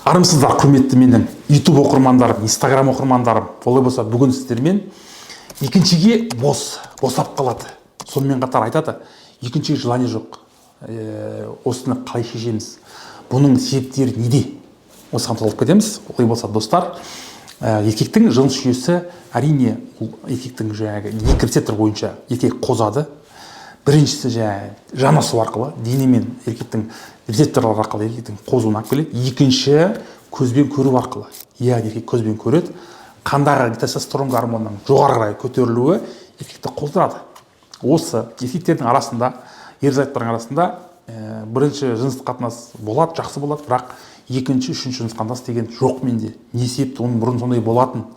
Армысыздар, құрметті менің YouTube оқырмандарым, Instagram оқырмандарым. Олай болса, бүгін сіздермен екіншіге босап қалады. Сонымен қатар айтады, екіншіге желание жоқ. Осыны қалай шешеміз? Бұның себептері неде? Осыған толып кетеміз. Олай болса, достар, еркектің жыныс жүйесі әрине еркектің екі рецептор бойынша еркек қозады. Біріншісі жанасу арқылы, дене мен еркектің рецепторлар арқылы еркектің қозуына алып келеді. Екінші көзбен көру арқылы. Яғни еркек көзбен көреді. Қандағы тестостерон гормонының жоғарырақ көтерілуі еркекті қоздырады. Осы еркектердің арасында, ерлі-зайыптардың арасында бірінші жыныстық қатынас болады, жақсы болады, бірақ екінші, үшінші жыныстық қатынас деген жоқ менде. Не себепті оның бұрын сондай болатын?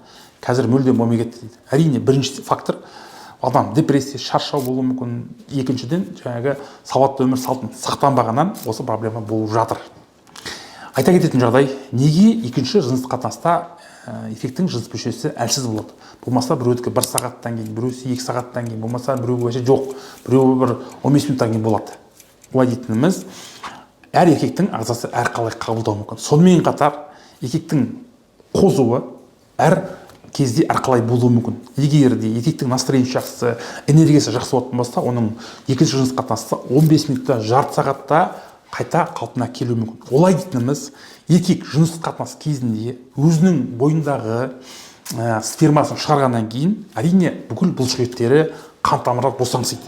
Қазір мүлдем болмай кетті дейді. Әрине бірінші фактор адам депрессия, шаршау болуы мүмкін. Екіншіден сауатты өмір салтын сақтанбағаннан осы проблема болып жатыр. Айта кететін жағдай, неге екінші жыныстық қатынаста еркектің жыныс мүшесі әлсіз болады? Болмаса біреудікі 1 сағаттан кейін, біреусі 2 сағаттан кейін, болмаса біреуі вообще жоқ, біреуі бір 15 минуттан кейін болады. Олай дейтініміз, әр еркектің ағзасы әрқалай қабылдауы мүмкін. Сонымен қатар еркектің қозуы әр кезде әрқалай болуы мүмкін. Егер де еркектің настроениесі жақсы, энергиясы жақсы болатын болса, оның екінші жыныс қатынасы 15 минутта, жарты сағатта қайта қалпына келуі мүмкін. Олай дейтініміз, еркек жыныс қатынас кезінде өзінің бойындағы спермасын шығарғаннан кейін, әрине бүкіл бұлшықеттері, қан тамырлары босаңсиды.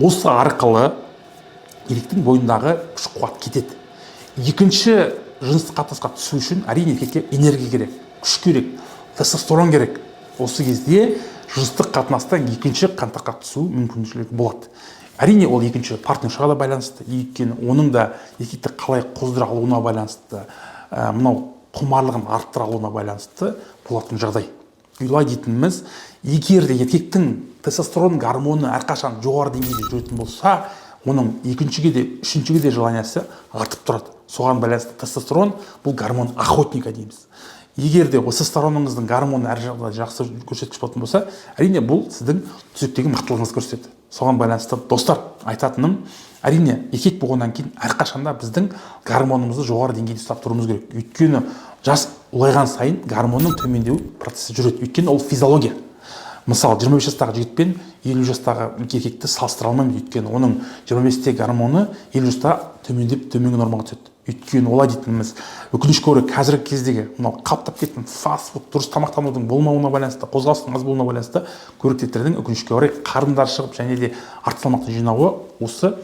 Осы арқылы еркектің бойындағы күш-қуат кетеді. Екінші жыныстық қатынасқа түсу үшін әрине еркекке энергия керек, күш керек, тестостерон керек. Осы кезде жыныстық қатынастан екінші контактқа түсу мүмкіншілігі болады. Әрине ол екінші партнершіға да байланысты, өйткені оның да еркекті қалай қоздыра алуына байланысты, мынау құмарлығын арттыра алуына байланысты болатын жағдай. Олай дейтініміз, егер де еркектің тестостерон гормоны әрқашан жоғары деңгейде жүретін болса, оның екіншіге де, үшіншіге де желаниясы артып тұрады. Соған байланысты тестостерон бұл гормон охотника дейміз. Егер де тестостероныңыздың гормоны әр жағдайда жақсы көрсеткіш болатын болса, әрине бұл сіздің түсіктегі мықтылығыңызды көрсетеді. Соған байланысты достар, айтатыным, әрине еркек болғаннан кейін әрқашанда біздің гормонымызды жоғары деңгейде ұстап тұруымыз керек. Өйткені жас ұлғайған сайын гормонның төмендеу процесі жүреді. Өйткені ол физиология. Мысалы, 25 жастағы жігітпен 50 жастағы еркекті салыстыра алмаймыз. Өйткені оның 25-те гормоны 50 жаста төмендеп төменгі нормаға түседі. Өйткені олай дейтініміз, өкінішке орай қазіргі кездегі қаптап кеткен фастфуд, дұрыс тамақтанудың болмауына байланысты, қозғалыстың аз болуына байланысты көріктеттердің өкінішке орай қарындары шығып және де артық салмақты жинауы осы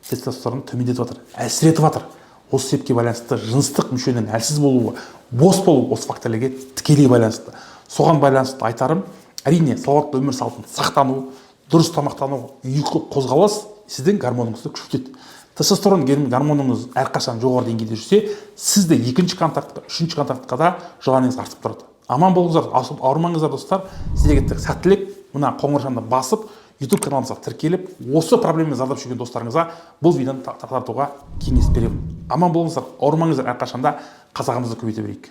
тестостеронды төмендетіп жатыр, әлсіретіп жатыр. Осы себепке байланысты жыныстық мүшенің әлсіз болуы, бос болуы осы факторлерге тікелей байланысты. Соған байланысты айтарым, әрине сауатты өмір салтын сақтану, дұрыс тамақтану, ұйқы, қозғалыс сіздің гормоныңызды күшейтеді. Тестостерон гормоныңыз әрқашан жоғары деңгейде жүрсе, сізді екінші контактқа, үшінші контактқа да желаниеңіз артып тұрады. Аман болыңыздар, ауырмаңыздар достар. Сіздерге сәттілік, мына қоңыршанды басып, YouTube каналымызға тіркеліп, осы проблемамен зардап шеккен достарыңызға бұл видеоны таратуға кеңес беремін. Аман болыңыздар, ауырмаңыздар, әрқашанда қазағымызды көбейте берейік.